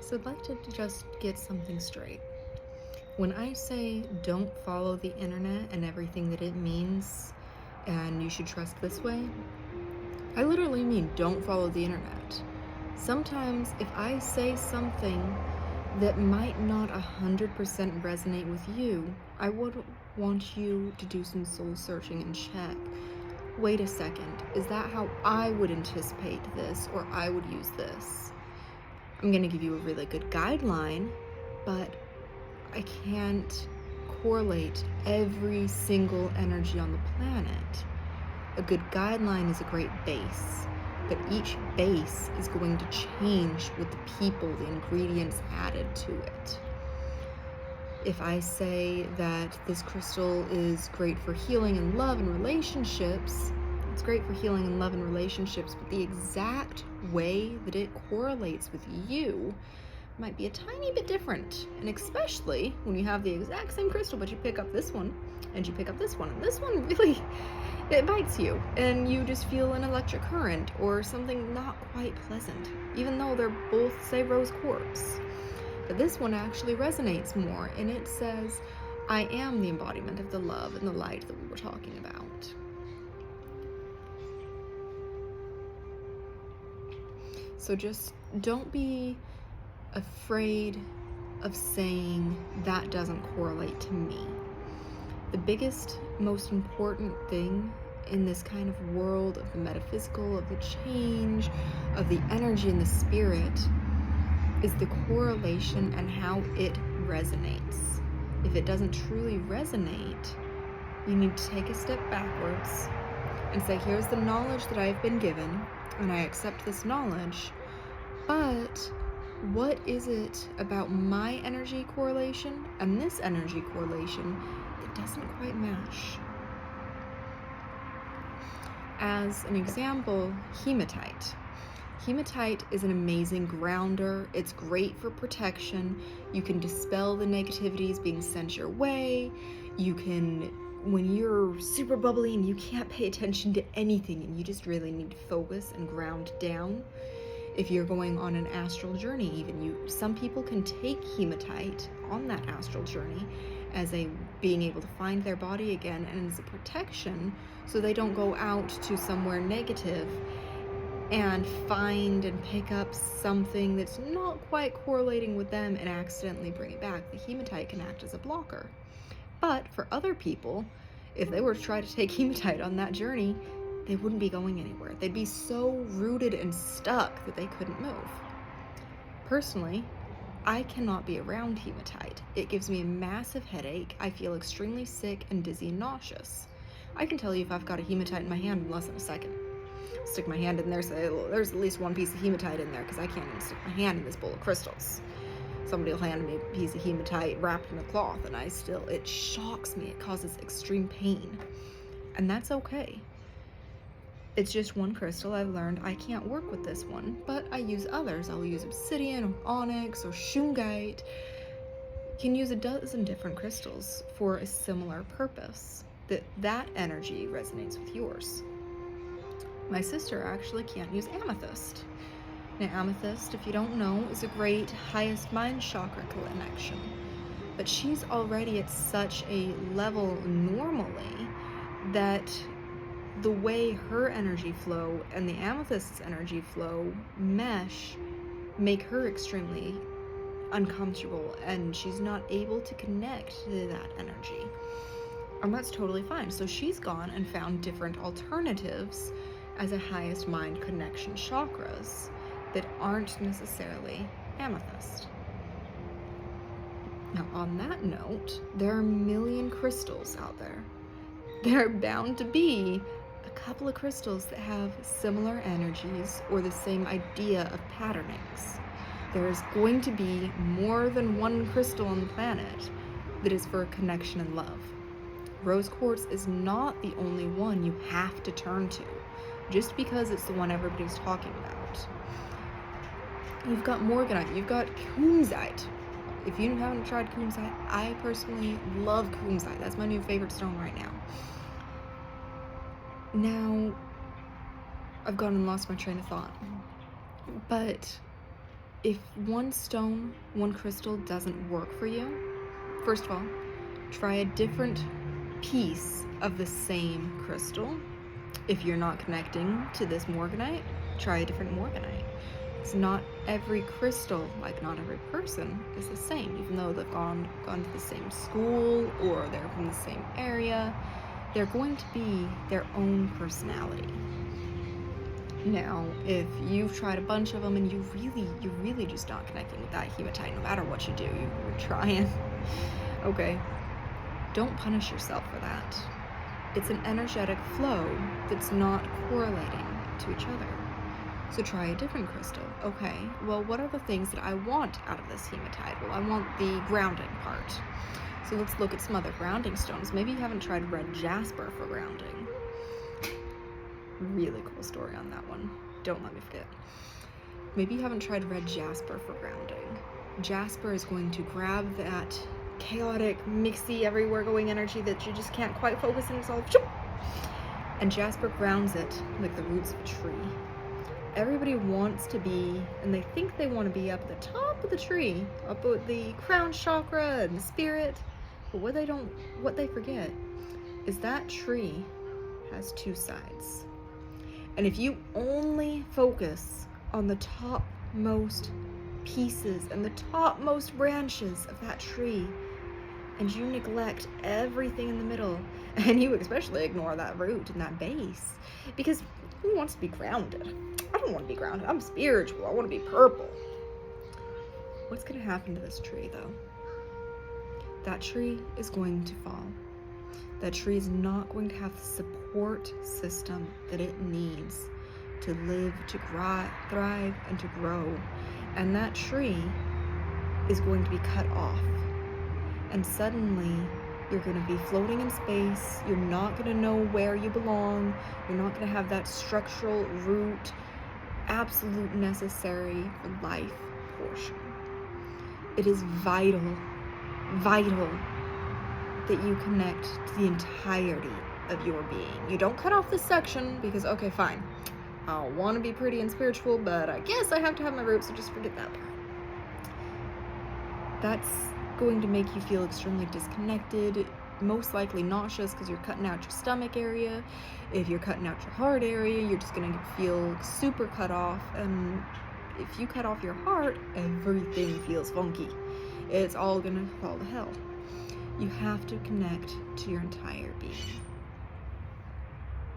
So I'd like to just get something straight. When I say don't follow the internet and everything that it means, and you should trust this way, I literally mean don't follow the internet. Sometimes if I say something that might not 100% resonate with you, I would want you to do some soul searching and check. Wait a second, is that how I would anticipate this, or I would use this? I'm going to give you a really good guideline, but I can't correlate every single energy on the planet. A good guideline is a great base, but each base is going to change with the people, the ingredients added to it. If I say that this crystal is great for healing and love and relationships, it's great for healing and love and relationships, but the exact way that it correlates with you might be a tiny bit different. And especially when you have the exact same crystal, but you pick up this one and you pick up this one, and this one really, it bites you and you just feel an electric current or something not quite pleasant, even though they're both, say, rose quartz. But this one actually resonates more, and it says, I am the embodiment of the love and the light that we were talking about. So just don't be afraid of saying that doesn't correlate to me. The biggest, most important thing in this kind of world of the metaphysical, of the change, of the energy and the spirit is the correlation and how it resonates. If it doesn't truly resonate, you need to take a step backwards and say, here's the knowledge that I've been given, and I accept this knowledge, but what is it about my energy correlation and this energy correlation that doesn't quite match? As an example, hematite. Hematite is an amazing grounder. It's great for protection. You can dispel the negativities being sent your way. You can, when you're super bubbly and you can't pay attention to anything and you just really need to focus and ground down. If you're going on an astral journey, even some people can take hematite on that astral journey as a being able to find their body again and as a protection so they don't go out to somewhere negative and find and pick up something that's not quite correlating with them and accidentally bring it back. The hematite can act as a blocker. But for other people, if they were to try to take hematite on that journey, they wouldn't be going anywhere. They'd be so rooted and stuck that they couldn't move. Personally, I cannot be around hematite. It gives me a massive headache. I feel extremely sick and dizzy and nauseous. I can tell you if I've got a hematite in my hand in less than a second. Stick my hand in there, so there's at least one piece of hematite in there because I can't even stick my hand in this bowl of crystals. Somebody will hand me a piece of hematite wrapped in a cloth and it shocks me. It causes extreme pain. And that's okay. It's just one crystal. I've learned I can't work with this one, but I use others. I'll use Obsidian or Onyx or Shungite. You can use a dozen different crystals for a similar purpose. That energy resonates with yours. My sister actually can't use Amethyst. Now, Amethyst, if you don't know, is a great highest mind chakra connection. But she's already at such a level normally that the way her energy flow and the amethyst's energy flow mesh make her extremely uncomfortable, and she's not able to connect to that energy. And that's totally fine. So she's gone and found different alternatives as a highest mind connection chakras that aren't necessarily amethyst. Now, on that note, there are a million crystals out there. There are bound to be a couple of crystals that have similar energies or the same idea of patternings. There is going to be more than one crystal on the planet that is for connection and love. Rose quartz is not the only one you have to turn to, just because it's the one everybody's talking about. You've got Morganite, you've got Kunzite. If you haven't tried Kunzite, I personally love Kunzite. That's my new favorite stone right now. Now, I've gone and lost my train of thought. But If one stone, one crystal doesn't work for you, first of all, try a different piece of the same crystal. If you're not connecting to this Morganite, try a different Morganite. It's not every crystal, like not every person, is the same. Even though they've gone to the same school or they're from the same area, they're going to be their own personality. Now, if you've tried a bunch of them and you're really just not connecting with that hematite, no matter what you do, you're trying, okay, don't punish yourself for that. It's an energetic flow that's not correlating to each other. So try a different crystal. Okay, well, what are the things that I want out of this hematite? Well, I want the grounding part. So let's look at some other grounding stones. Maybe you haven't tried red jasper for grounding. Really cool story on that one. Don't let me forget. Maybe you haven't tried red jasper for grounding. Jasper is going to grab that chaotic, mixy, everywhere going energy that you just can't quite focus in. It's all, and jasper grounds it like the roots of a tree. Everybody wants to be, and they think they want to be up at the top of the tree, up at the crown chakra and the spirit. But what they forget is that tree has two sides. And if you only focus on the topmost pieces and the topmost branches of that tree, and you neglect everything in the middle, and you especially ignore that root and that base, because who wants to be grounded? I don't want to be grounded. I'm spiritual. I want to be purple. What's going to happen to this tree, though? That tree is going to fall. That tree is not going to have the support system that it needs to live, to thrive, and to grow. And that tree is going to be cut off. And suddenly, you're going to be floating in space. You're not going to know where you belong. You're not going to have that structural root, absolute necessary for life portion. It is vital that you connect to the entirety of your being. You don't cut off this section because, okay, fine, I want to be pretty and spiritual, but I guess I have to have my roots, so just forget that part. That's going to make you feel extremely disconnected, most likely nauseous because you're cutting out your stomach area. If you're cutting out your heart area, you're just going to feel super cut off. And if you cut off your heart, everything feels funky. It's all going to fall to hell. You have to connect to your entire being.